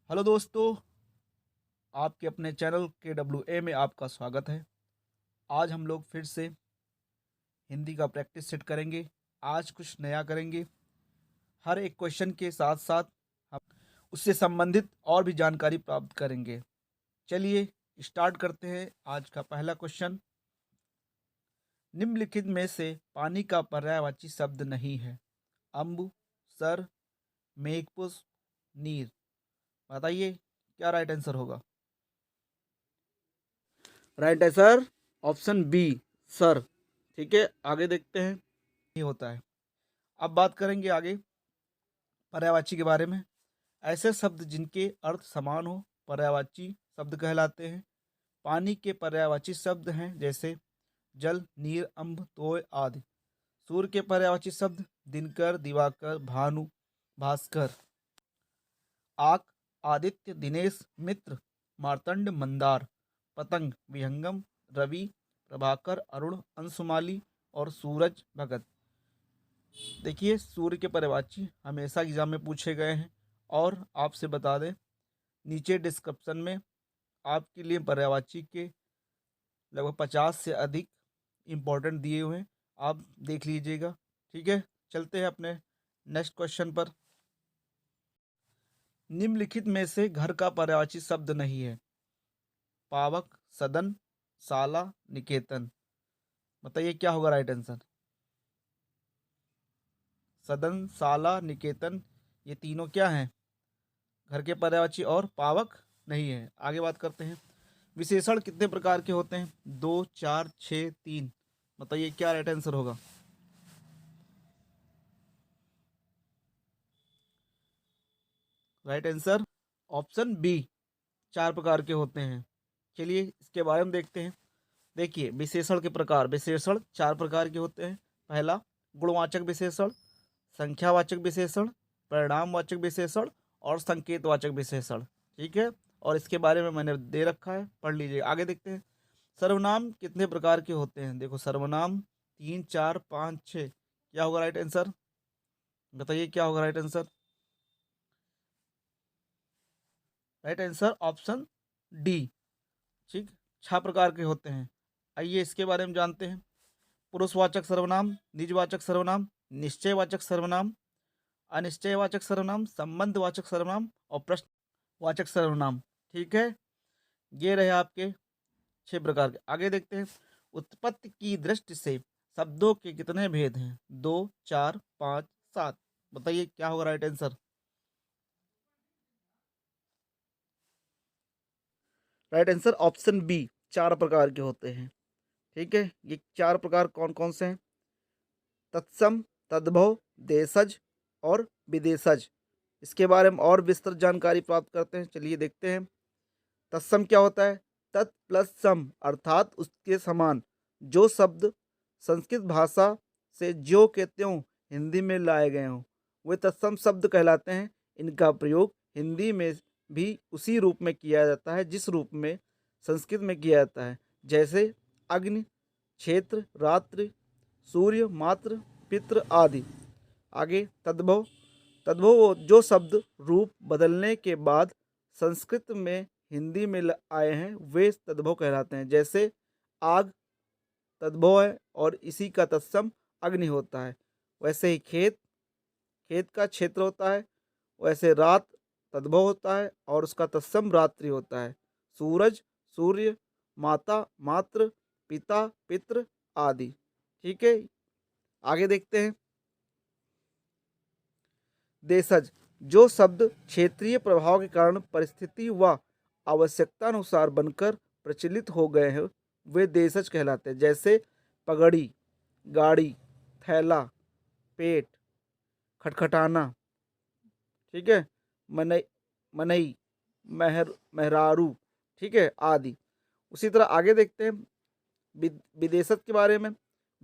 Hello दोस्तों, आपके अपने चैनल KWA में आपका स्वागत है। आज हम लोग फिर से हिंदी का प्रैक्टिस सेट करेंगे। आज कुछ नया करेंगे। हर एक क्वेश्चन के साथ साथ हम उससे संबंधित और भी जानकारी प्राप्त करेंगे। चलिए स्टार्ट करते हैं। आज का पहला क्वेश्चन, निम्नलिखित में से पानी का पर्यायवाची शब्द नहीं है। अम्बु, सर, मेघपुष्प, नीर। बताइए क्या राइट आंसर होगा। Right answer option B, sir. ठीक है, आगे देखते हैं। ये होता है। अब बात करेंगे आगे पर्यायवाची के बारे में। ऐसे शब्द जिनके अर्थ समान हो पर्यायवाची शब्द कहलाते हैं। पानी के पर्यायवाची शब्द हैं जैसे जल, नीर, अम्ब, तोय आदि। सूर्य के पर्यायवाची शब्द दिनकर, दिवाकर, भानु, भास्कर। आक, आदित्य, दिनेश, मित्र, मार्तंड, मंदार। पतंग, विहंगम, रवि, प्रभाकर, अरुण, अंशुमाली और सूरज, भगत। देखिए, सूर्य के पर्यायवाची हमेशा एग्जाम में पूछे गए हैं। और आपसे बता दें, नीचे डिस्क्रिप्शन में आपके लिए पर्यायवाची के लगभग 50 से अधिक इम्पोर्टेंट दिए हुए हैं, आप देख लीजिएगा। ठीक है, चलते हैं अपने नेक्स्ट क्वेश्चन पर। निम्नलिखित में से घर का पर्यायवाची शब्द नहीं है। पावक, सदन, साला, निकेतन। बताइए क्या होगा राइट आंसर। सदन, साला, निकेतन, ये तीनों क्या हैं? घर के पर्यायवाची और पावक नहीं है। आगे बात करते हैं। विशेषण कितने प्रकार के होते हैं? 2, 4, 6, 3। बताइए क्या राइट आंसर होगा। राइट आंसर ऑप्शन बी, 4 प्रकार के होते हैं। चलिए इसके बारे में देखते हैं। देखिए, विशेषण के प्रकार। विशेषण 4 प्रकार के होते हैं। पहला, गुणवाचक विशेषण, संख्यावाचक विशेषण, परिणामवाचक विशेषण और संकेतवाचक विशेषण। ठीक है, और इसके बारे में मैंने दे रखा है, पढ़ लीजिए। आगे देखते हैं। सर्वनाम कितने प्रकार के होते हैं? देखो, सर्वनाम 3, 4, 5, 6। क्या होगा राइट आंसर? बताइए क्या होगा right answer. Right answer option D. ठीक, 6 प्रकार के होते हैं। आइए इसके बारे में जानते हैं। पुरुषवाचक सर्वनाम, निजवाचक सर्वनाम, निश्चयवाचक सर्वनाम, अनिश्चयवाचक सर्वनाम, संबंधवाचक सर्वनाम और प्रश्नवाचक सर्वनाम। ठीक है, ये रहे आपके 6 प्रकार के। आगे देखते हैं। उत्पत्ति की दृष्टि से शब्दों के कितने भेद हैं? 2, 4, 5, 7। बताइए क्या होगा right answer. Right answer option B, 4 प्रकार के होते हैं। ठीक है, ये 4 प्रकार कौन कौन से हैं? तत्सम, तद्भव, देशज और विदेशज। इसके बारे में और विस्तृत जानकारी प्राप्त करते हैं। चलिए देखते हैं। तत्सम क्या होता है? तत् प्लस सम अर्थात उसके समान। जो शब्द संस्कृत भाषा से ज्यों के त्यों हिंदी में लाए गए हों वे तत्सम शब्द कहलाते हैं। इनका प्रयोग हिंदी में भी उसी रूप में किया जाता है जिस रूप में संस्कृत में किया जाता है। जैसे अग्नि, क्षेत्र, रात्रि, सूर्य, मात्र, पितृ आदि। आगे तद्भव। तद्भव वो जो शब्द रूप बदलने के बाद संस्कृत में हिंदी में आए हैं वे तद्भव कहलाते हैं। जैसे आग तद्भव है और इसी का तत्सम अग्नि होता है। वैसे ही खेत, खेत का क्षेत्र होता है। वैसे रात तद्भव होता है और उसका तत्सम रात्रि होता है। सूरज, सूर्य, माता, मातृ, पिता, पितृ आदि। ठीक है, आगे देखते हैं। देशज जो शब्द क्षेत्रीय प्रभाव के कारण परिस्थिति व आवश्यकता अनुसार बनकर प्रचलित हो गए हैं वे देशज कहलाते हैं। जैसे पगड़ी, गाड़ी, थैला, पेट, खटखटाना। ठीक है, मनई, मनई, मेहरारू। ठीक है, आदि। उसी तरह आगे देखते हैं विदेशज के बारे में।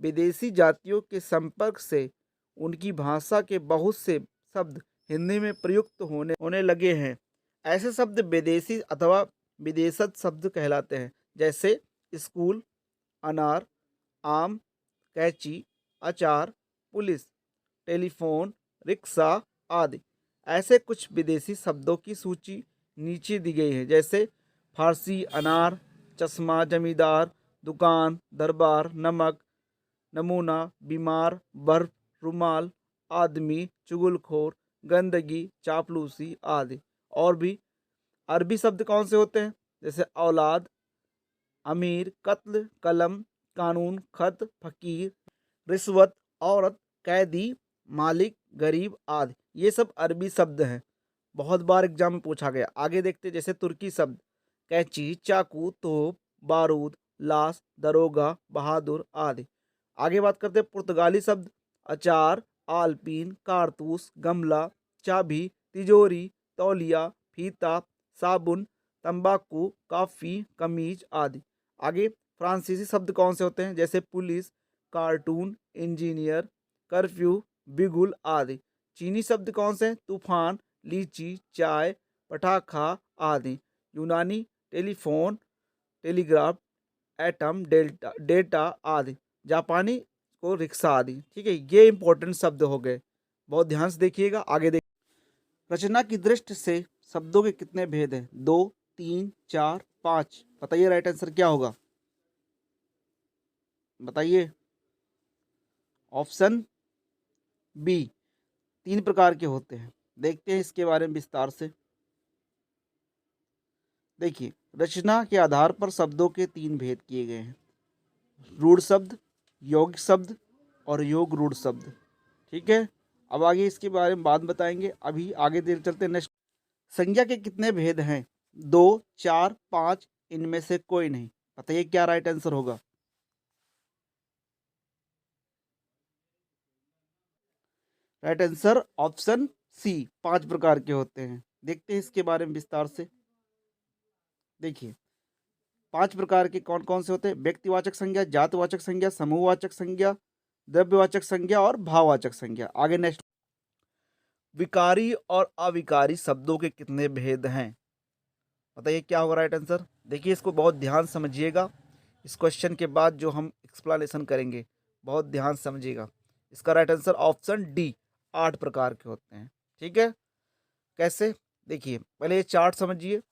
विदेशी जातियों के संपर्क से उनकी भाषा के बहुत से शब्द हिंदी में प्रयुक्त होने लगे हैं। ऐसे शब्द विदेशी अथवा विदेशज शब्द कहलाते हैं। जैसे स्कूल, अनार, आम, कैंची, अचार, पुलिस, टेलीफोन, रिक्शा आदि। ऐसे कुछ विदेशी शब्दों की सूची नीचे दी गई है, जैसे फारसी अनार, चश्मा, जमींदार, दुकान, दरबार, नमक, नमूना, बीमार, बर्फ, रुमाल, आदमी, चुगलखोर, गंदगी, चापलूसी आदि। और भी अरबी शब्द कौन से होते हैं, जैसे औलाद, अमीर, कत्ल, कलम, कानून, खत, फकीर, रिश्वत, औरत, कैदी, मालिक, गरीब आदि। ये सब अरबी शब्द हैं, बहुत बार एग्जाम में पूछा गया। आगे देखते हैं, जैसे तुर्की शब्द कैंची, चाकू, तोप, बारूद, लाश, दरोगा, बहादुर आदि। आगे बात करते हैं पुर्तगाली शब्द अचार, आलपीन, कारतूस, गमला, चाबी, तिजोरी, तौलिया, फीता, साबुन, तंबाकू, कॉफी, कमीज आदि। आगे फ्रांसीसी शब्द कौन से होते हैं, जैसे पुलिस, कार्टून, इंजीनियर, कर्फ्यू, बिगुल आदि। चीनी शब्द कौन से हैं, तूफान, लीची, चाय, पटाखा आदि। यूनानी टेलीफोन, टेलीग्राफ, एटम, डेटा आदि। जापानी को रिक्शा आदि। ठीक है, ये इंपॉर्टेंट शब्द हो गए, बहुत ध्यान से देखिएगा। आगे देख, रचना की दृष्टि से शब्दों के कितने भेद हैं, 2, 3, 4, 5। बताइए राइट आंसर क्या होगा, बताइए। ऑप्शन बी, 3 प्रकार के होते हैं। देखते हैं इसके बारे में विस्तार से। देखिए, रचना के आधार पर शब्दों के 3 भेद किए गए हैं, रूढ़ शब्द, यौगिक शब्द और योग रूढ़ शब्द। ठीक है, अब आगे इसके बारे में बात बताएंगे। अभी आगे देर चलते हैं नेक्स्ट। संज्ञा के कितने भेद हैं, 2, 4, 5, इनमें से कोई नहीं। बताइए क्या राइट आंसर होगा। राइट आंसर ऑप्शन सी, 5 प्रकार के होते हैं। देखते हैं इसके बारे में विस्तार से। देखिए, 5 प्रकार के कौन कौन से होते हैं, व्यक्तिवाचक संज्ञा, जातवाचक संज्ञा, समूहवाचक संज्ञा, द्रव्यवाचक संज्ञा और भाववाचक संज्ञा। आगे नेक्स्ट, विकारी और अविकारी शब्दों के कितने भेद हैं, बताइए क्या होगा राइट आंसर। देखिए, इसको बहुत ध्यान समझिएगा, इस क्वेश्चन के बाद जो हम एक्सप्लेनेशन करेंगे बहुत ध्यान समझिएगा। इसका राइट आंसर ऑप्शन डी, 8 प्रकार के होते हैं। ठीक है, कैसे, देखिए पहले ये चार्ट समझिए,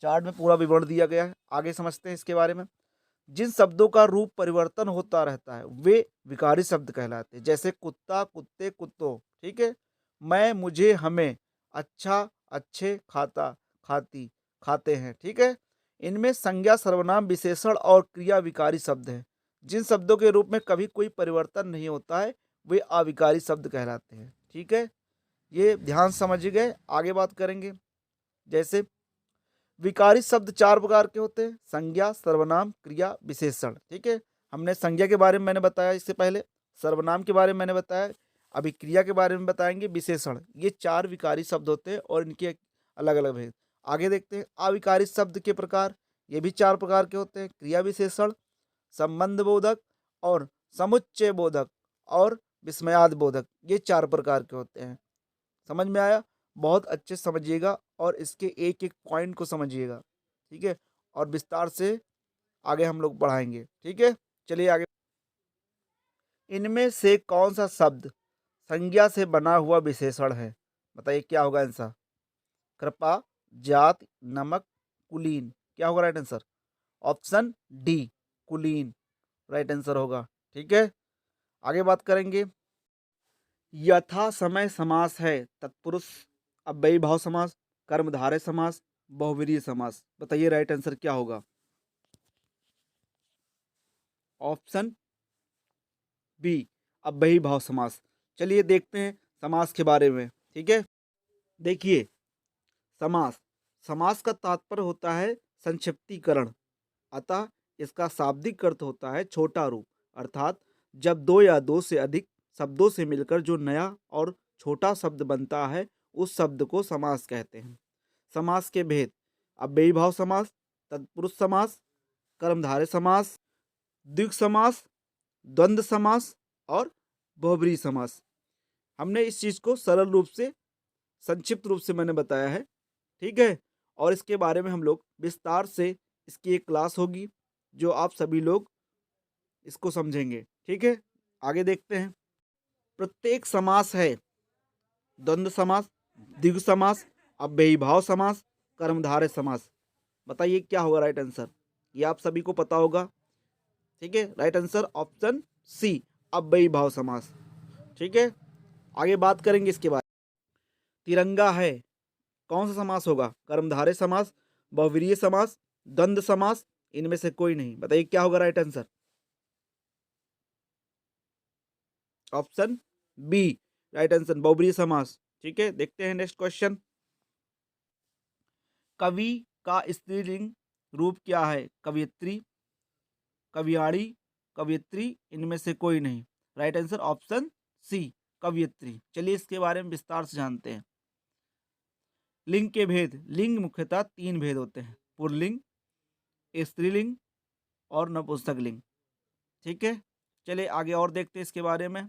चार्ट में पूरा विवरण दिया गया है। आगे समझते हैं इसके बारे में। जिन शब्दों का रूप परिवर्तन होता रहता है वे विकारी शब्द कहलाते हैं, जैसे कुत्ता, कुत्ते, कुत्तों। ठीक है, मैं, मुझे, हमें, अच्छा, अच्छे, खाता, खाती, खाते हैं। ठीक है, इनमें संज्ञा, सर्वनाम, विशेषण और क्रिया विकारी शब्द हैं। जिन शब्दों के रूप में कभी कोई परिवर्तन नहीं होता है वे अविकारी शब्द कहलाते हैं। ठीक है, ये ध्यान समझ गए। आगे बात करेंगे, जैसे विकारी शब्द 4 प्रकार के होते हैं, संज्ञा, सर्वनाम, क्रिया, विशेषण। ठीक है, हमने संज्ञा के बारे में मैंने बताया इससे पहले, सर्वनाम के बारे में मैंने बताया, अभी क्रिया के बारे में बताएंगे, विशेषण। ये 4 विकारी शब्द होते हैं और इनके अलग अलग भेद। आगे देखते हैं अविकारी शब्द के प्रकार, ये भी 4 प्रकार के होते हैं, क्रिया विशेषण, संबंध बोधक और समुच्चय बोधक और विस्मयाद बोधक। ये 4 प्रकार के होते हैं। समझ में आया, बहुत अच्छे से समझिएगा और इसके एक एक पॉइंट को समझिएगा। ठीक है, और विस्तार से आगे हम लोग बढ़ाएंगे। ठीक है, चलिए आगे। इनमें से कौन सा शब्द संज्ञा से बना हुआ विशेषण है, बताइए क्या होगा आंसर। कृपा, जात, नमक, कुलीन। क्या होगा राइट आंसर, ऑप्शन डी, कुलीन राइट आंसर होगा। ठीक है, आगे बात करेंगे। यथा समय समास है, तत्पुरुष, अव्ययी भाव समास, कर्मधारय समास, बहुव्रीहि समास। बताइए राइट आंसर क्या होगा। ऑप्शन बी, अव्ययी भाव समास। चलिए देखते हैं समास के बारे में। ठीक है, देखिए समास, समास का तात्पर्य होता है संक्षिप्तीकरण, अतः इसका शाब्दिक अर्थ होता है छोटा रूप, अर्थात जब 2 या 2 से अधिक शब्दों से मिलकर जो नया और छोटा शब्द बनता है उस शब्द को समास कहते हैं। समास के भेद, अव्ययी भाव समास, तत्पुरुष समास, कर्मधारय समास, द्विगु समास, द्वंद्व समास और बहुब्रीहि समास। हमने इस चीज को सरल रूप से, संक्षिप्त रूप से मैंने बताया है। ठीक है, और इसके बारे में हम लोग विस्तार से, इसकी एक क्लास होगी जो आप सभी लोग इसको समझेंगे। ठीक है, आगे देखते हैं। प्रत्येक समास है द्वंद्व समास, द्विगु समास, अव्ययी भाव समास, कर्मधारय समास। बताइए क्या होगा राइट आंसर, ये आप सभी को पता होगा। ठीक है, राइट आंसर ऑप्शन सी, अव्ययी भाव समास। ठीक है, आगे बात करेंगे इसके बाद। तिरंगा है कौन सा समास होगा, कर्मधारय समास, बहुव्रीहि समास, द्वंद्व समास, इनमें से कोई नहीं। बताइए क्या होगा right answer, option B right answer, बहुव्रीहि समास। ठीक है, देखते हैं नेक्स्ट क्वेश्चन। कवि का स्त्रीलिंग रूप क्या है, कवियत्री, कवियाणी, कवियत्री, इनमें से कोई नहीं। राइट आंसर ऑप्शन सी, कवियत्री। चलिए इसके बारे में विस्तार से जानते हैं। लिंग के भेद, लिंग मुख्यतः 3 भेद होते हैं, पुल्लिंग, स्त्रीलिंग और नपुंसक लिंग। ठीक है, चलिए आगे और देखते हैं इसके बारे में।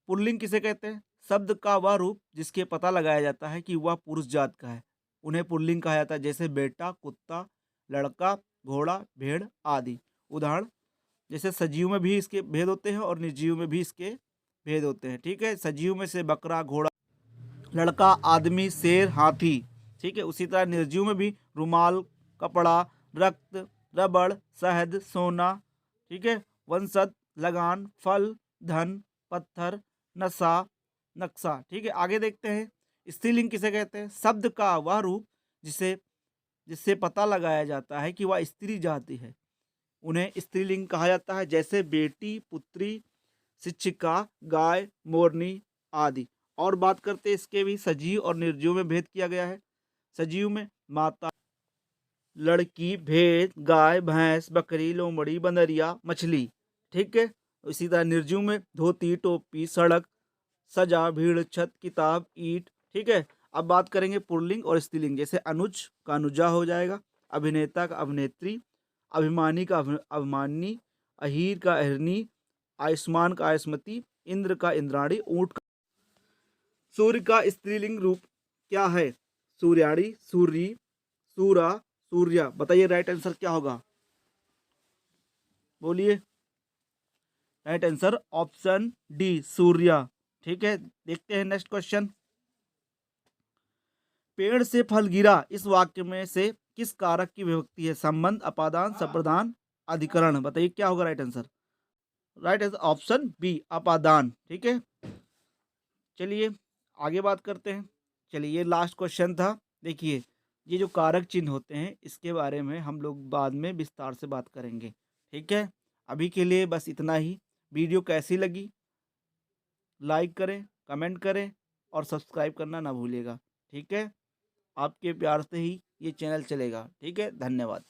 पुल्लिंग किसे कहते हैं, शब्द का वह रूप जिसके पता लगाया जाता है कि वह पुरुष जात का है, उन्हें पुल्लिंग कहा जाता है। जैसे बेटा, कुत्ता, लड़का, घोड़ा, भेड़ आदि। उदाहरण, जैसे सजीव में भी इसके भेद होते हैं और निर्जीव में भी इसके भेद होते हैं। ठीक है, सजीव में से बकरा, घोड़ा, लड़का, आदमी, शेर, हाथी। ठीक है, उसी तरह निर्जीव में भी रुमाल, कपड़ा, रक्त, रबड़, शहद, सोना। ठीक है, वंशज, लगान, फल, धन, पत्थर, नशा, नक्शा। ठीक है, आगे देखते हैं। स्त्रीलिंग किसे कहते हैं, शब्द का वह रूप जिसे जिससे पता लगाया जाता है कि वह स्त्री जाति है, उन्हें स्त्रीलिंग कहा जाता है। जैसे बेटी, पुत्री, शिक्षिका, गाय, मोरनी आदि। और बात करते हैं इसके भी, सजीव और निर्जीव में भेद किया गया है। सजीव में माता, लड़की, भेड़, गाय, भैंस, बकरी, लोमड़ी, बंदरिया, मछली। ठीक है, इसी तरह निर्जीव में धोती, टोपी, सड़क, सजा, भीड़, छत, किताब, ईंट। ठीक है, अब बात करेंगे पुल्लिंग और स्त्रीलिंग। जैसे अनुज का अनुजा हो जाएगा, अभिनेता का अभिनेत्री, अभिमानी का अभिमानी, अहीर का अहिरनी, आयुष्मान का आयुष्मती, इंद्र का इंद्राणी, ऊंट का। सूर्य का स्त्रीलिंग रूप क्या है, सूर्याणी, सूर्य, सूरा, सूर्या। बताइए राइट आंसर क्या होगा, बोलिए। Right answer option D, Surya. ठीक है, देखते हैं नेक्स्ट क्वेश्चन। पेड़ से फल गिरा, इस वाक्य में से किस कारक की विभक्ति है, संबंध, अपादान, संप्रदान, अधिकरण। बताइए क्या होगा right answer, right answer option B, अपादान। ठीक है, चलिए आगे बात करते हैं। चलिए ये लास्ट क्वेश्चन था। देखिए, ये जो कारक चिन्ह होते हैं इसके बारे में हम लोग बाद में विस्तार से बात करेंगे। ठीक है, अभी के लिए बस इतना ही। वीडियो कैसी लगी लाइक करें, कमेंट करें और सब्सक्राइब करना ना भूलिएगा। ठीक है, आपके प्यार से ही ये चैनल चलेगा। ठीक है, धन्यवाद।